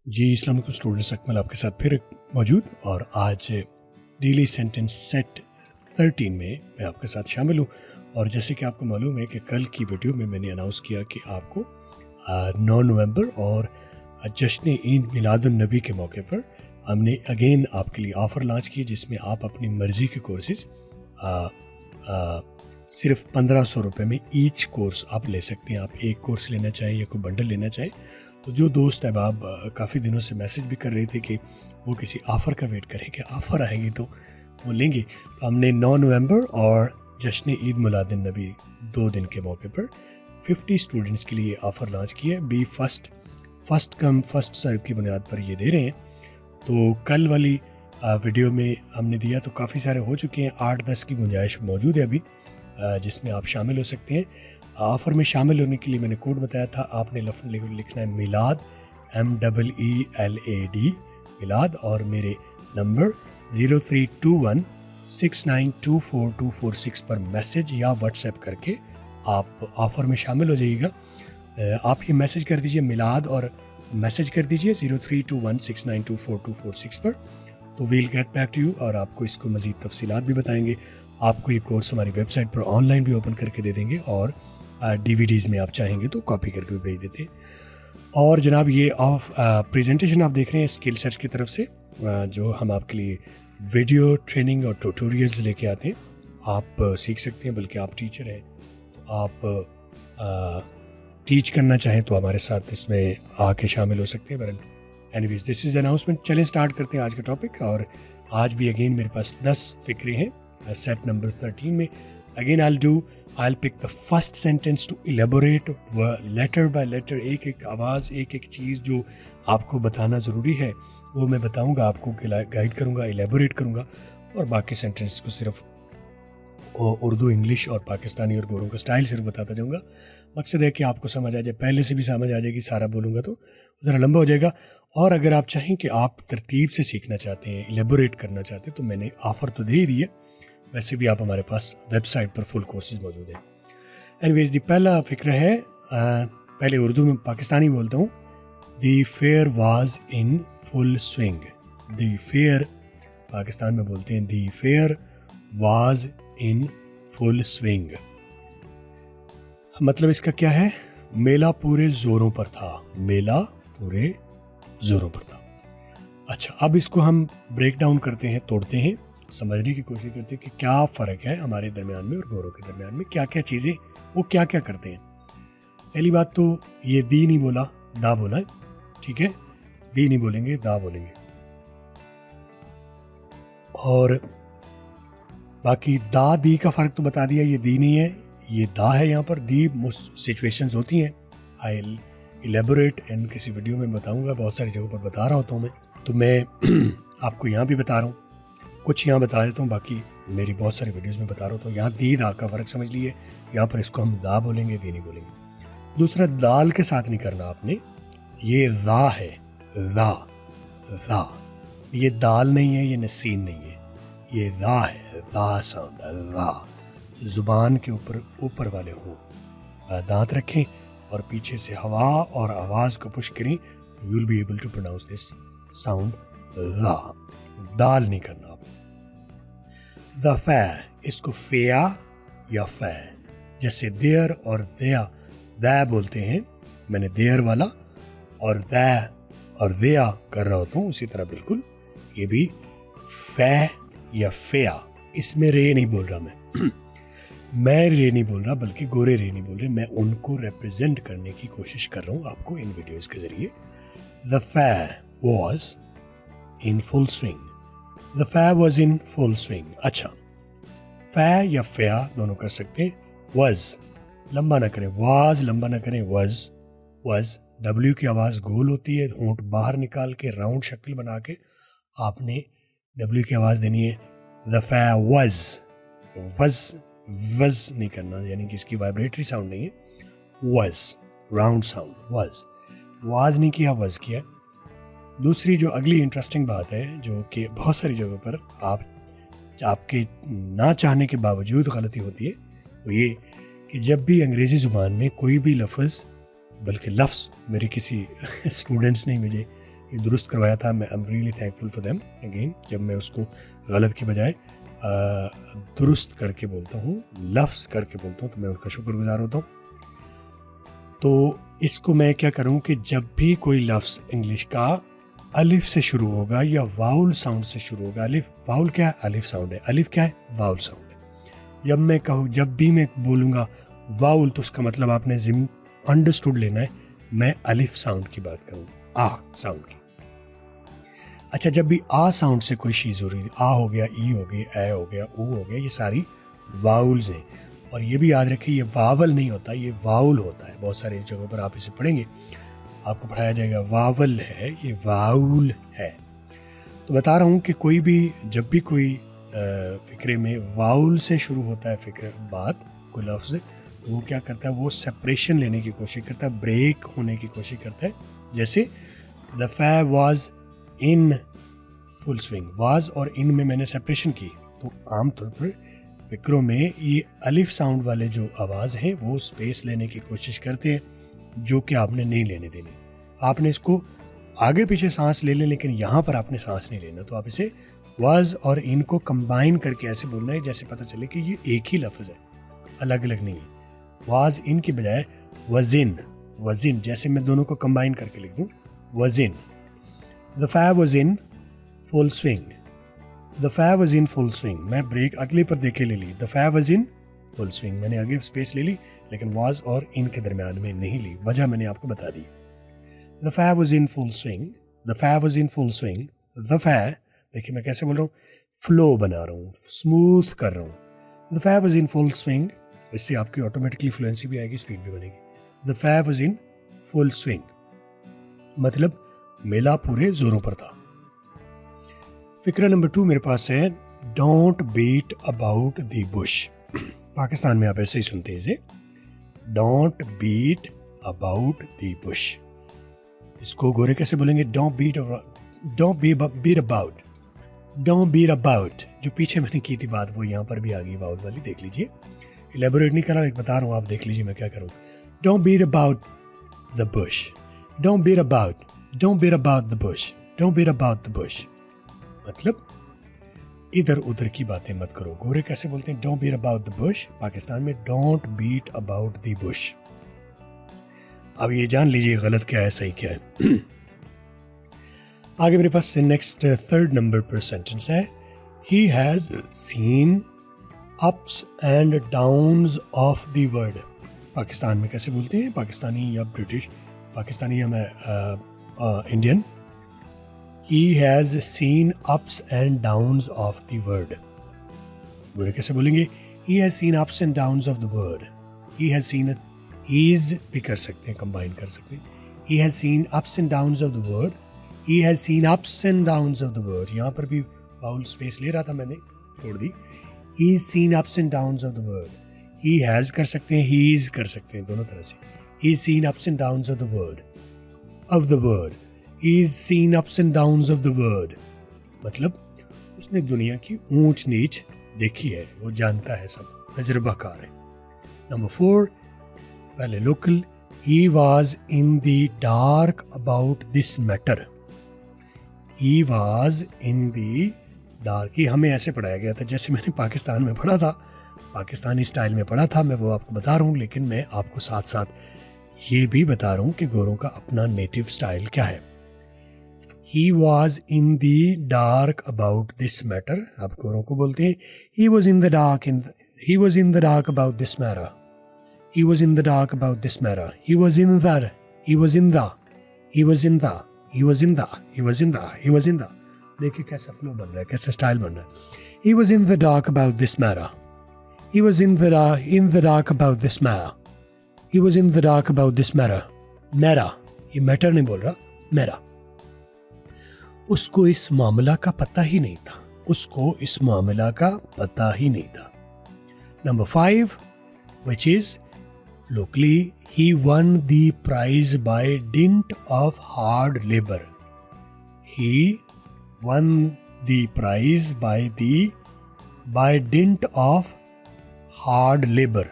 जी अस्सलाम वालेकुम स्टूडेंट्स, अकमल आपके साथ फिर मौजूद और आज डेली सेंटेंस सेट 13 में मैं आपके साथ शामिल हूँ। और जैसे कि आपको मालूम है कि कल की वीडियो में मैंने अनाउंस किया कि आपको 9 नवंबर और जश्न ईद मिलादुन्नबी के मौके पर हमने अगेन आपके लिए ऑफ़र लॉन्च किए जिसमें आप अपनी मर्ज़ी के कोर्सेज़ सिर्फ 1500 रुपये में ईच कोर्स आप ले सकते हैं। आप एक कोर्स लेना चाहें या कोई बंडल लेना चाहें तो जो दोस्त अहबाब काफ़ी दिनों से मैसेज भी कर रहे थे कि वो किसी ऑफ़र का वेट करें कि ऑफ़र आएंगी तो वो लेंगे। तो हमने 9 नवंबर और जश्न ईद मिलादुन्नबी 2 दिन के मौके पर 50 स्टूडेंट्स के लिए ऑफ़र लॉन्च किया। Be first come first serve की बुनियाद पर ये दे रहे हैं। तो कल वाली वीडियो में हमने दिया तो काफ़ी सारे हो चुके हैं। 8-10 की गुंजाइश मौजूद है अभी जिसमें आप शामिल हो सकते हैं। ऑफ़र में शामिल होने के लिए मैंने कोड बताया था, आपने लिखना है मिलाद MEELAD मिलाद और मेरे नंबर 032169242446 पर मैसेज या व्हाट्सएप करके आप ऑफ़र में शामिल हो जाइएगा। आप ये मैसेज कर दीजिए मिलाद और मैसेज कर दीजिए 032169242446 पर, तो we'll get back to you और आपको इसको मज़ीद तफसीलात भी बताएंगे। आपको ये कोर्स हमारी वेबसाइट पर ऑनलाइन भी ओपन करके दे देंगे और DVDs में आप चाहेंगे तो कॉपी करके भी भेज देते हैं। और जनाब ये प्रेजेंटेशन आप देख रहे हैं स्किल सेट्स की तरफ से जो हम आपके लिए वीडियो ट्रेनिंग और ट्यूटोरियल्स लेके आते हैं। आप सीख सकते हैं, बल्कि आप टीचर हैं तो आप टीच करना चाहें तो हमारे साथ इसमें आके शामिल हो सकते हैं। बहरहाल anyways this is the announcement. चलें स्टार्ट करते हैं आज का टॉपिक। और आज भी अगेन मेरे पास 10 फिक्रे हैं सेट नंबर 13 में। Again I'll pick the first sentence to elaborate letter by letter, एक आवाज़ एक चीज़ जो आपको बताना ज़रूरी है वो मैं बताऊंगा, आपको गाइड करूंगा, एलेबोरेट करूंगा और बाकी सेंटेंस को सिर्फ उर्दू, इंग्लिश और पाकिस्तानी और गोरों का स्टाइल सिर्फ बताता जाऊंगा। मकसद है कि आपको समझ आ जाए, पहले से भी समझ आ जाएगी, सारा बोलूँगा तो ज़रा लंबा हो जाएगा। और अगर आप चाहें कि आप तरतीब से सीखना चाहते हैं, एलेबोरेट करना चाहते हैं तो मैंने ऑफ़र तो दे ही दी है, वैसे भी आप हमारे पास वेबसाइट पर फुल कोर्सेज मौजूद हैं। एनीवेज दी पहला फ़िक्र है, पहले उर्दू में पाकिस्तानी बोलता हूँ। The fair was in full swing. The fair Pakistan में बोलते हैं the fair was in full swing. मतलब इसका क्या है? मेला पूरे ज़ोरों पर था। मेला पूरे ज़ोरों पर था। अच्छा, अब इसको हम ब्रेक डाउन करते हैं, तोड़ते हैं, समझने की कोशिश करते हैं कि क्या फ़र्क है हमारे दरमियान में और गोरों के दरमियान में, क्या क्या चीज़ें वो क्या क्या करते हैं। पहली बात तो ये दी नहीं बोला, दा बोला है, ठीक है? दी नहीं बोलेंगे, दा बोलेंगे। और बाकी दा दी का फ़र्क तो बता दिया, ये दी नहीं है, ये दा है। यहाँ पर दी सिचुएशंस होती हैं, आई एलेबोरेट एंड किसी वीडियो में बताऊँगा, बहुत सारी जगहों पर बता रहा होता हूँ मैं, तो मैं आपको यहाँ भी बता रहा हूँ, कुछ यहाँ बता देता हूँ, बाकी मेरी बहुत सारी वीडियोस में बता रहा हूँ। तो यहाँ दी दा का फ़र्क समझ लिए, यहाँ पर इसको हम दा बोलेंगे, दी नहीं बोलेंगे। दूसरा, दाल के साथ नहीं करना आपने, ये रा है, रा रा, ये दाल नहीं है, ये नसीन नहीं है, ये रा है, रा साउंड, रा। ज़ुबान के ऊपर वाले हों, दांत रखें और पीछे से हवा और आवाज़ को पुश करें, you will be able to pronounce this sound रा। दाल नहीं करना। द फै, इसको फेया या फै, जैसे देयर और दया, दै बोलते हैं, मैंने देयर वाला और दै और दया कर रहा होता हूँ, उसी तरह बिल्कुल ये भी फै या फेया। इसमें रे नहीं बोल रहा मैं रे नहीं बोल रहा, बल्कि गोरे रे नहीं बोल रहे, मैं उनको रिप्रेजेंट करने की कोशिश कर रहा हूँ आपको इन वीडियोज़ के ज़रिए। द फै was in full swing. The fair was in full swing। अच्छा, fair या fair दोनों कर सकते हैं। was लंबा ना करें, was लंबा ना करें, was W की आवाज़ गोल होती है, होंठ बाहर निकाल के राउंड शक्ल बना के आपने W की आवाज़ देनी है। The fair was नहीं करना, यानी कि इसकी वाइब्रेटरी साउंड नहीं है, was राउंड साउंड, was नहीं किया, was किया। दूसरी जो अगली इंटरेस्टिंग बात है, जो कि बहुत सारी जगहों पर आपके ना चाहने के बावजूद गलती होती है, वो ये कि जब भी अंग्रेज़ी ज़ुबान में कोई भी लफ्ज़, बल्कि लफ्ज़ मेरे किसी स्टूडेंट्स ने मुझे ये दुरुस्त करवाया था। मैं I am really thankful for them again, जब मैं उसको गलत की बजाय दुरुस्त करके बोलता हूँ, लफ्ज़ करके बोलता हूँ, तो मैं उनका शुक्रगुजार होता हूँ। तो इसको मैं क्या करूँ कि जब भी कोई लफ्ज़ इंग्लिश का अलिफ से शुरू होगा या वाउल साउंड से शुरू होगा, अलिफ वाउल क्या है, अलिफ साउंड है, अलिफ क्या है, वाउल साउंड है। जब मैं कहूँ, जब भी मैं बोलूँगा वाउल, तो उसका मतलब आपने अंडरस्टूड लेना है, मैं अलिफ साउंड की बात करूँ, आ साउंड की। अच्छा, जब भी आ साउंड से कोई चीज़ हो रही है, आ हो गया, ई हो गई, ए हो गया, ऊ हो गया, ये सारी वाउल्स हैं। और ये भी याद रखिए, ये वावल नहीं होता, ये वाउल होता है। बहुत सारी जगहों पर आप इसे पढ़ेंगे, आपको पढ़ाया जाएगा वावल है, ये वाउल है। तो बता रहा हूँ कि कोई भी, जब भी कोई फ़िक्रे में वाउल से शुरू होता है फ़िक्र बात, कोई लफ्ज़, तो वो क्या करता है, वो सेपरेशन लेने की कोशिश करता है, ब्रेक होने की कोशिश करता है। जैसे the fair was in full swing, was और इन में मैंने सेपरेशन की। तो आमतौर पर फ़िक्रों में ये अलिफ साउंड वाले जो आवाज़ हैं वो स्पेस लेने की कोशिश करते हैं, जो कि आपने नहीं लेने देनी। आपने इसको आगे पीछे सांस ले लें, लेकिन यहाँ पर आपने सांस नहीं लेना। तो आप इसे वाज और इन को कंबाइन करके ऐसे बोलना है जैसे पता चले कि ये एक ही लफ्ज़ है, अलग अलग नहीं है। वाज इन की बजाय वजिन, वजिन, जैसे मैं दोनों को कंबाइन करके लिख दूँ, वजिन। The fair was in full swing, the fair was in full swing, मैं ब्रेक अगले पर देखे ले ली, the fair was in full swing, मैंने आगे स्पेस ले ली, लेकिन वाज और इन के दरमियान में नहीं ली, वजह मैंने आपको बता दी। The fair was in full swing, the fair was in full swing, the fair, देखिए मैं कैसे बोल रहा हूँ, फ्लो बना रहा हूँ, स्मूथ कर रहा हूँ। The fair was in full swing, इससे आपकी ऑटोमेटिकली फ्लुएंसी भी आएगी, स्पीड भी बनेगी। The fair was in full swing मतलब मेला पूरे जोरों पर था। फिक्रा नंबर 2 मेरे पास है, don't beat about the bush. Pakistan में आप ऐसे ही सुनते हैं इसे, don't beat about the bush. इसको गोरे कैसे बोलेंगे, don't beat about, don't beat about. जो पीछे मैंने की थी बात, वो यहाँ पर भी आ गई वाउल वाली, देख लीजिए। इलेबोरेट नहीं कर रहा, बता रहा हूँ, आप देख लीजिए मैं क्या करूँ। Don't beat about the bush, don't beat about, don't beat about the bush, don't beat about the bush मतलब इधर उधर की बातें मत करो। गोरे कैसे बोलते हैं, don't beat about the bush, Pakistan में don't beat about the bush. अब ये जान लीजिए गलत क्या है, सही क्या है। आगे मेरे पास नेक्स्ट 3rd नंबर पर सेंटेंस है, he has seen ups and downs of the world. Pakistan में कैसे बोलते हैं, पाकिस्तानी या ब्रिटिश, पाकिस्तानी या मैं Indian. He has seen ups and downs of the world. बुरे कैसे बोलेंगे, He has seen ups and downs of the world. He has seen it. He's भी कर सकते हैं, कंबाइन कर सकते हैं। He has seen ups and downs of the world. He has seen ups and downs of the world. यहाँ पर भी बाउल स्पेस ले रहा था मैंने, छोड़ दी। He's seen ups and downs of the world. He has कर सकते हैं, he's कर सकते हैं, दोनों तरह से। He's seen ups and downs of the world. Of the world. He's seen ups and downs of the world. मतलब उसने दुनिया की ऊंच नीच देखी है, वो जानता है, सब तजुर्बाकार है। नंबर 4, पहले local, he was in the dark about this matter. He was in the dark, ये हमें ऐसे पढ़ाया गया था जैसे मैंने पाकिस्तान में पढ़ा था, पाकिस्तानी स्टाइल में पढ़ा था, मैं वो आपको बता रहा हूँ, लेकिन मैं आपको साथ साथ ये भी बता रहा हूँ कि गोरों का अपना नेटिव स्टाइल क्या है। He was in the dark about this matter, आप गोरों को बोलते हैं he was in the dark he was in the dark about this matter, he was in the dark about this matter, he was in the he was in the he was in the he was in the he was in the he was in the देखिए कैसा flow बन रहा है, कैसा style बन रहा है। He was in the dark about this matter, he was in the dark about this matter, he was in the dark about this matter, मेरा, ये मैटर नहीं बोल रहा, मेरा। उसको इस मामला का पता ही नहीं था, उसको इस मामला का पता ही नहीं था। Number 5, which is locally, he won the prize by dint of hard labor. He won the prize by dint of hard labor.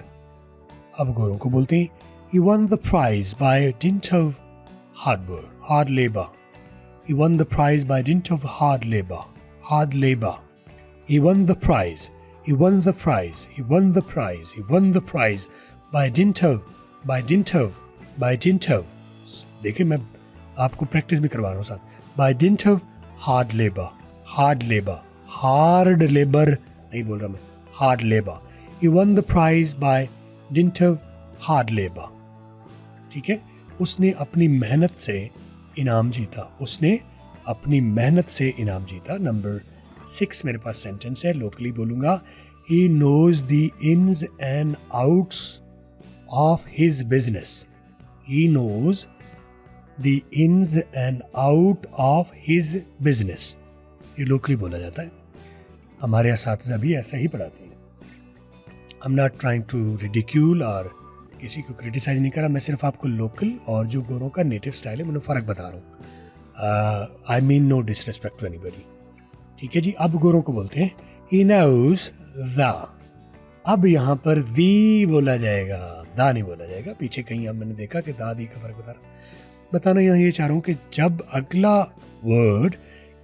अब गोरों को बोलते हैं he won the prize by dint of hard labor. He won the prize by dint of hard labor. Hard labor. He won the prize. He won the prize. He won the prize. He won the prize by dint of. देखिए मैं आपको practice भी करवा रहा हूँ साथ. By dint of hard labor. Hard labor. Hard labor नहीं बोल रहा मैं. Hard labor. He won the prize by dint of hard labor. ठीक है. उसने अपनी मेहनत से इनाम जीता. उसने अपनी मेहनत से इनाम जीता. नंबर 6 मेरे पास सेंटेंस है, लोकली बोलूँगा. He knows the ins and outs of his business. He knows the ins and out of his business. ये लोकली बोला जाता है. हमारे असातिज़ा भी ऐसा ही पढ़ाते हैं. I'm not trying to ridicule और किसी को क्रिटिसाइज नहीं करा. मैं सिर्फ आपको लोकल और जो गोरों का नेटिव स्टाइल है, मैंने फ़र्क बता रहा हूँ. I mean no disrespect to anybody. ठीक है जी. अब गोरों को बोलते हैं he knows the. अब यहाँ पर दी बोला जाएगा, दा नहीं बोला जाएगा. पीछे कहीं अब मैंने देखा कि दा दी का फ़र्क बताना यहाँ ये चाह रहा हूँ कि जब अगला वर्ड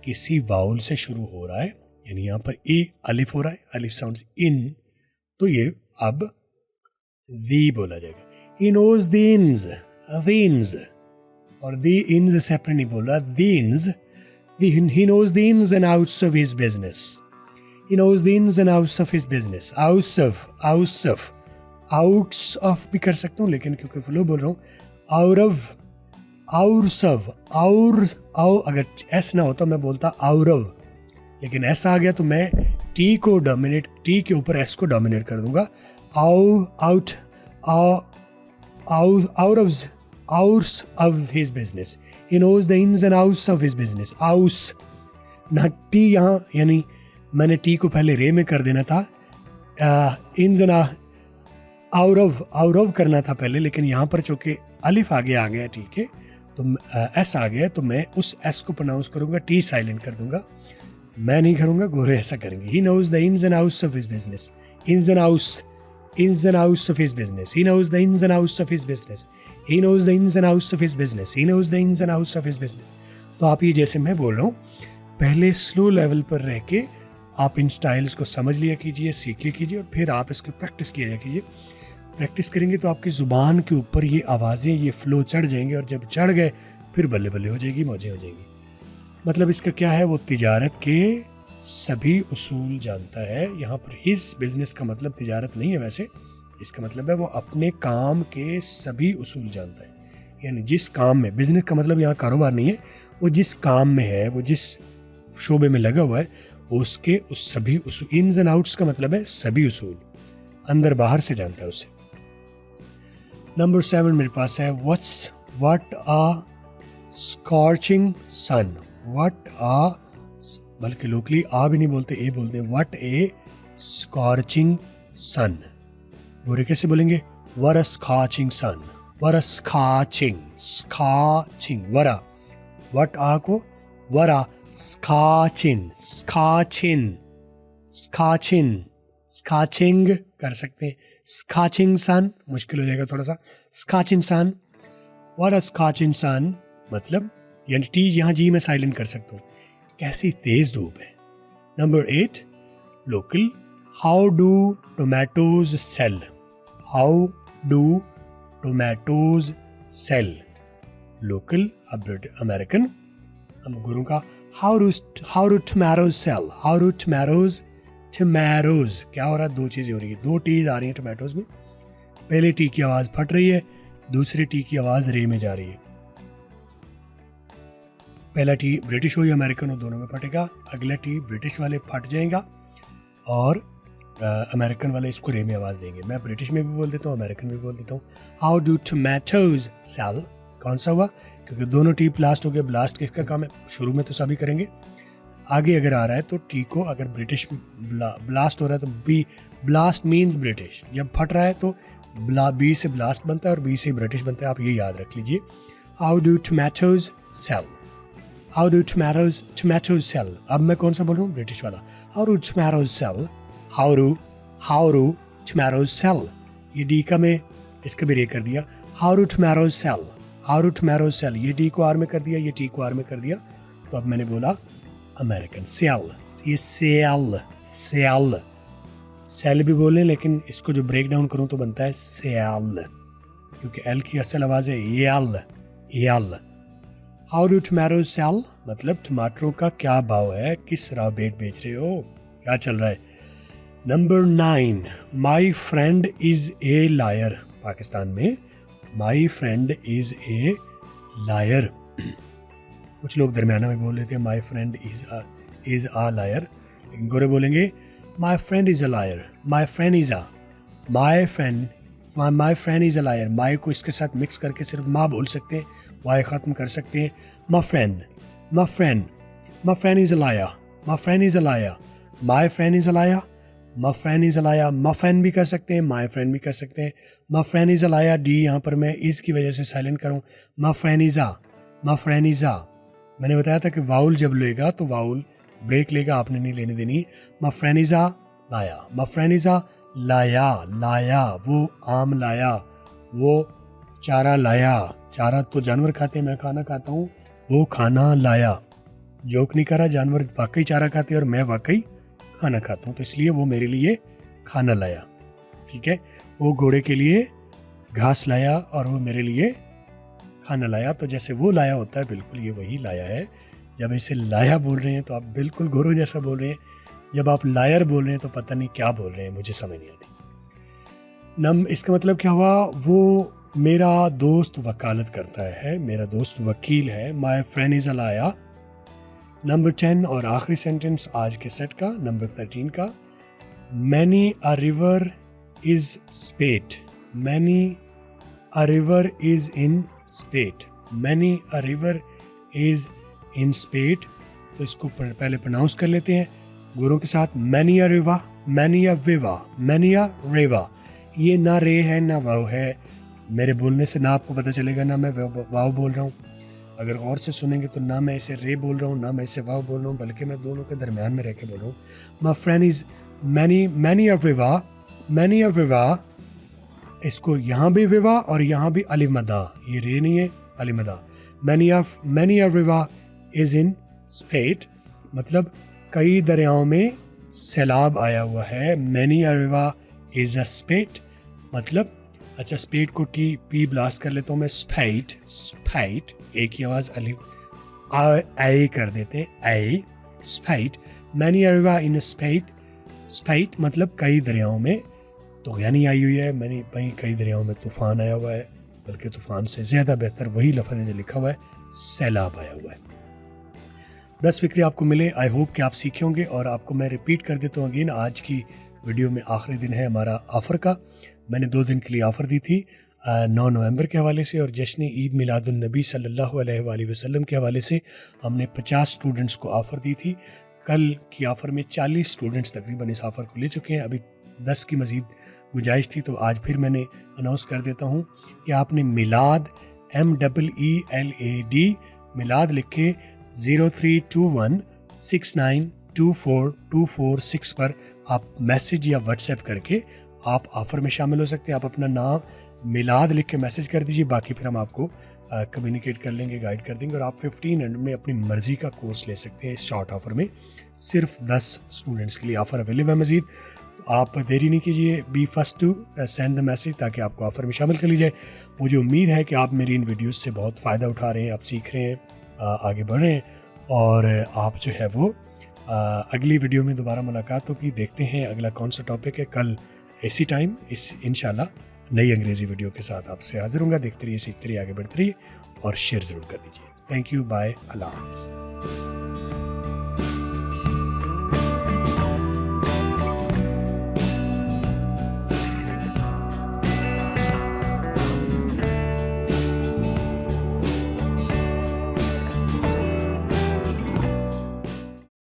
किसी वाउल से शुरू हो रहा है, यानी यहाँ पर ए अलिफ हो रहा है, अलिफ साउंड्स इन, तो ये अब दी बोला जाएगा. He knows the ins, the ins, और the ins सेपरेट नहीं बोल रहा. The ins, he knows the ins and outs of his business. He knows the ins and outs of his business. outs of भी कर सकता हूँ, लेकिन क्योंकि फ्लो बोल रहा हूँ, अगर एस ना होता मैं बोलता आउरव, लेकिन एस आ गया तो मैं टी को डोमिनेट, टी के ऊपर एस को डोमिनेट कर दूंगा. out of his business. He knows the ins and outs of his business. Outs ना टी यहाँ, यानी मैंने टी को पहले रे में कर देना था. ins and out of करना था पहले, लेकिन यहाँ पर चूँकि अलिफ आगे आ गया, ठीक है, तो एस आ गया, तो मैं उस एस को प्रोनाउंस करूँगा, टी साइलेंट कर दूंगा. मैं नहीं करूँगा, गोरे ऐसा करेंगे. He knows the ins and outs of his business. ins and outs of his business. He knows the ins and outs of his business. He knows the ins and outs of his business. He knows the ins and outs of his business. तो आप ये जैसे मैं बोल रहा हूँ, पहले slow level पर रह के आप इन स्टाइल्स को समझ लिया कीजिए, सीख लिया कीजिए, और फिर आप इसको प्रैक्टिस किया कीजिए. प्रैक्टिस करेंगे तो आपकी ज़ुबान के ऊपर ये आवाज़ें, ये फ्लो चढ़ जाएंगे, और जब चढ़ गए फिर बल्ले बल्ले हो जाएगी, मौजें हो जाएंगी. मतलब इसका क्या है, वो तिजारत के सभी उसूल जानता है. यहाँ पर हिज बिजनेस का मतलब तिजारत नहीं है, वैसे इसका मतलब है वो अपने काम के सभी उसूल जानता है. यानी जिस काम में, बिजनेस का मतलब यहाँ कारोबार नहीं है, वो जिस काम में है, वो जिस शोबे में लगा हुआ है, उसके उस सभी उसूल. इन्स एंड आउट्स का मतलब है सभी उसूल, अंदर बाहर से जानता है उसे. नंबर 7 मेरे पास है what a scorching sun. What a, बल्कि लोकली आ भी नहीं बोलते, ए बोलते हैं. What a scorching sun. गोरे कैसे बोलेंगे? What a scorching sun. What a scorching वरा. व्हाट आ को वरा स्कॉचिंग कर सकते हैं. स्कॉचिंग सन मुश्किल हो जाएगा थोड़ा सा. Scorching sun. What a scorching sun मतलब, यानी टी यहाँ जी में साइलेंट कर सकता हूँ. कैसी तेज धूप है. Number 8 local. How do tomatoes sell. How do tomatoes sell. Local. अब अमेरिकन. हम गुरु का how do tomatoes sell. How do tomatoes क्या हो रहा है? दो चीज़ें हो रही है, दो टीज आ रही हैं टोमेटोज में. पहले टी की आवाज़ फट रही है, दूसरी टी की आवाज़ रे में जा रही है. पहला टी ब्रिटिश हो या अमेरिकन हो, दोनों में फटेगा. अगला टी ब्रिटिश वाले फट जाएगा और अमेरिकन वाले इसको रे में आवाज़ देंगे. मैं ब्रिटिश में भी बोल देता हूँ, अमेरिकन में भी बोल देता हूँ. How do tomatoes sell. कौन सा हुआ? क्योंकि दोनों टी ब्लास्ट हो गए. ब्लास्ट किसका काम है? शुरू में तो सभी करेंगे. आगे अगर आ रहा है तो टी को, अगर ब्रिटिश ब्लास्ट हो रहा है तो बी, ब्लास्ट मीन्स ब्रिटिश. जब फट रहा है तो बी से ब्लास्ट बनता है और बी से ब्रिटिश बनता है. आप ये याद रख लीजिए. How do tomatoes sell. How do tomatoes sell. अब मैं कौन सा बोल रहा हूँ? ब्रिटिश वाला. How do tomatoes sell. How do tomatoes sell. ये डी का मैं इसका भी रे कर दिया. How do tomatoes sell. How do tomatoes sell. ये डी को आर में कर दिया, ये टी को आर में कर दिया. तो अब मैंने बोला अमेरिकन। सेल, ये सेल, सेल, सेल भी बोलें, लेकिन इसको जो ब्रेक डाउन करूँ तो बनता है सेल, क्योंकि एल की असल आवाज़ है यल, यल। हाउ डू टमाटो सेल, मतलब टमाटरों का क्या भाव है, किस राह बेच रहे हो, क्या चल रहा है। Number 9, my friend is a liar. Pakistan में my friend is a liar. कुछ लोग दरमियाना में बोल लेते हैं my friend is a liar, लेकिन गोरे बोलेंगे my friend is a liar, my friend is a, my friend is a liar. My को इसके साथ मिक्स करके सिर्फ माँ बोल सकते हैं, वाई ख़त्म कर सकते हैं। My friend, my friend, my friend is a liar, my friend is a liar, my friend is a liar, my friend is a liar. My friend भी कर सकते हैं, माई फ्रेंड भी कर सकते हैं। My friend is a liar, डी यहाँ पर मैं इज़ की वजह से साइलेंट करूँ। My friend is a, my friend is a. मैंने बताया था कि वाउल जब लेगा तो वाउल ब्रेक लेगा, आपने नहीं लेने देनी। माई फ्रेंड इज़ आ लाया, माई फ्रेंड इज़ आ लाया, लाया वो आम लाया, वो चारा लाया। चारा तो जानवर खाते हैं, मैं खाना खाता हूँ, वो खाना लाया। जोक नहीं करा, जानवर वाकई चारा खाते हैं और मैं वाकई खाना खाता हूँ, तो इसलिए वो मेरे लिए खाना लाया। ठीक है, वो घोड़े के लिए घास लाया और वो मेरे लिए खाना लाया। तो जैसे वो लाया होता है, बिल्कुल ये वही लाया है। जब इसे लाया बोल रहे हैं तो आप बिल्कुल घोड़ों जैसा बोल रहे हैं, जब आप लायर बोल रहे हैं तो पता नहीं क्या बोल रहे हैं, मुझे समझ नहीं आती। इसका मतलब क्या हुआ, वो मेरा दोस्त वकालत करता है, मेरा दोस्त वकील है। माई friend is a lawyer. Number 10 और आखिरी सेंटेंस आज के सेट का, नंबर 13 का, many a river is spate, many a river is in spate, many a river is in spate. तो इसको पहले प्रोनाउंस कर लेते हैं गुरों के साथ। Many a Riva, many a विवा, मैनी अ रेवा। ये ना रे है ना वाव है, मेरे बोलने से ना आपको पता चलेगा ना मैं वाव बोल रहा हूँ, अगर गौर से सुनेंगे तो ना मैं इसे रे बोल रहा हूँ ना मैं इसे वाव बोल रहा हूँ, बल्कि मैं दोनों के दरमियान में रह के बोल रहा हूँ। माई फ्रेंड इज़ मैनी अ विवा, मैनी अ विवा। इसको यहाँ भी विवा और यहाँ भी अलिफ मदा, ये रे नहीं है, अलिफ मदा। मैनी अ विवा इज़ इन स्पेट, मतलब कई दरियाओं में सैलाब आया हुआ है। Many a river is a spate, मतलब अच्छा स्पेट को पी ब्लास्ट कर लेता हूँ मैं, स्पाइट, स्पाइट, एक ही आवाज़ अलिफ आई कर देते हैं, I, spite. Many a river in spite, spite मतलब कई दरियाओं में तो यानी आई हुई है, मैंने कई दरियाओं में तूफ़ान आया हुआ है, बल्कि तूफ़ान से ज़्यादा बेहतर वही लफ्ज़ है जो लिखा हुआ है, सैलाब आया हुआ है। 10 फिक्रे आपको मिले, आई होप कि आप सीखे होंगे। और आपको मैं रिपीट कर देता हूँ अगेन, आज की वीडियो में आखिरी दिन है हमारा ऑफ़र का। मैंने 2 दिन के लिए ऑफ़र दी थी 9 नवंबर के हवाले से, और जश्न ईद मिलादुन्नबी सल्लल्लाहु अलैहि वसल्लम के हवाले से हमने 50 स्टूडेंट्स को ऑफ़र दी थी। कल की ऑफ़र में 40 स्टूडेंट्स तकरीबन इस ऑफ़र को ले चुके हैं, अभी 10 की मज़ीद गुंजाइश थी, तो आज फिर मैंने अनाउंस कर देता हूँ कि आपने मिलाद MEELAD मिलाद लिख के 032169242446 पर आप मैसेज या व्हाट्सएप करके आप ऑफ़र में शामिल हो सकते हैं। आप अपना नाम मिलाद लिख के मैसेज कर दीजिए, बाकी फिर हम आपको कम्युनिकेट कर लेंगे, गाइड कर देंगे, और आप 1500 में अपनी मर्ज़ी का कोर्स ले सकते हैं। इस शॉर्ट ऑफ़र में सिर्फ 10 स्टूडेंट्स के लिए ऑफ़र अवेलेबल है मज़ीद। आप देरी नहीं कीजिए, be first to send the message ताकि आपको ऑफ़र में शामिल कर ली जाए। मुझे उम्मीद है कि आप मेरी इन वीडियोस से बहुत फ़ायदा उठा रहे हैं, आप सीख रहे हैं, आगे बढ़ रहे हैं, और आप जो है वो अगली वीडियो में दोबारा मुलाकात होगी। देखते हैं अगला कौन सा टॉपिक है। कल इसी टाइम इस इंशाल्लाह नई अंग्रेज़ी वीडियो के साथ आपसे हाजिर होंगे। देखते रहिए, सीखते रहिए, आगे बढ़ते रहिए और शेयर ज़रूर कर दीजिए। थैंक यू, बाय, अल्लाह हाफ़िज़।